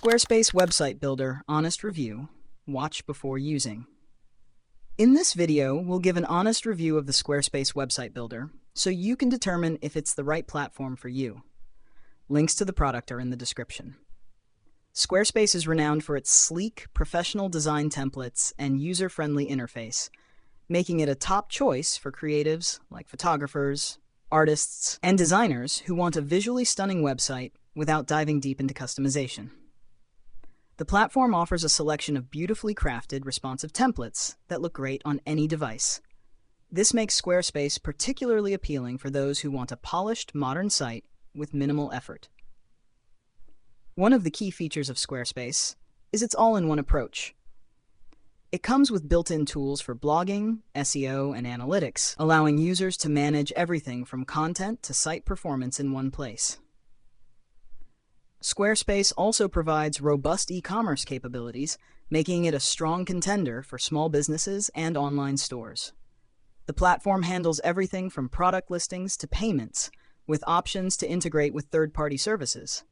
Squarespace Website Builder Honest Review. Watch before using. In this video, we'll give an honest review of the Squarespace Website Builder so you can determine if it's the right platform for you. Links to the product are in the description. Squarespace is renowned for its sleek, professional design templates and user-friendly interface, making it a top choice for creatives like photographers, artists, and designers who want a visually stunning website without diving deep into customization. The platform offers a selection of beautifully crafted, responsive templates that look great on any device. This makes Squarespace particularly appealing for those who want a polished, modern site with minimal effort. One of the key features of Squarespace is its all-in-one approach. It comes with built-in tools for blogging, SEO, and analytics, allowing users to manage everything from content to site performance in one place. Squarespace also provides robust e-commerce capabilities, making it a strong contender for small businesses and online stores. The platform handles everything from product listings to payments, with options to integrate with third-party services.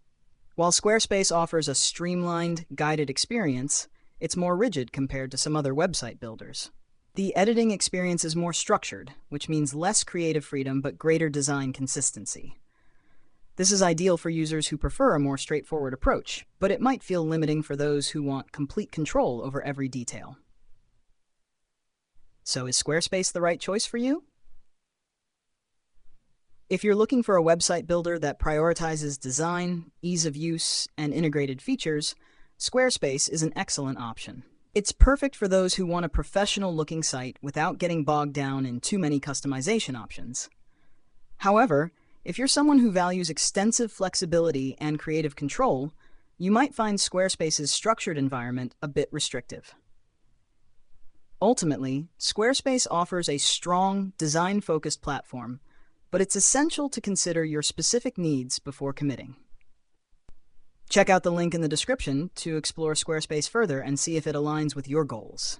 While Squarespace offers a streamlined, guided experience, it's more rigid compared to some other website builders. The editing experience is more structured, which means less creative freedom but greater design consistency. This is ideal for users who prefer a more straightforward approach, but it might feel limiting for those who want complete control over every detail. So is Squarespace the right choice for you? If you're looking for a website builder that prioritizes design, ease of use, and integrated features, Squarespace is an excellent option. It's perfect for those who want a professional-looking site without getting bogged down in too many customization options. However, if you're someone who values extensive flexibility and creative control, you might find Squarespace's structured environment a bit restrictive. Ultimately, Squarespace offers a strong, design-focused platform, but it's essential to consider your specific needs before committing. Check out the link in the description to explore Squarespace further and see if it aligns with your goals.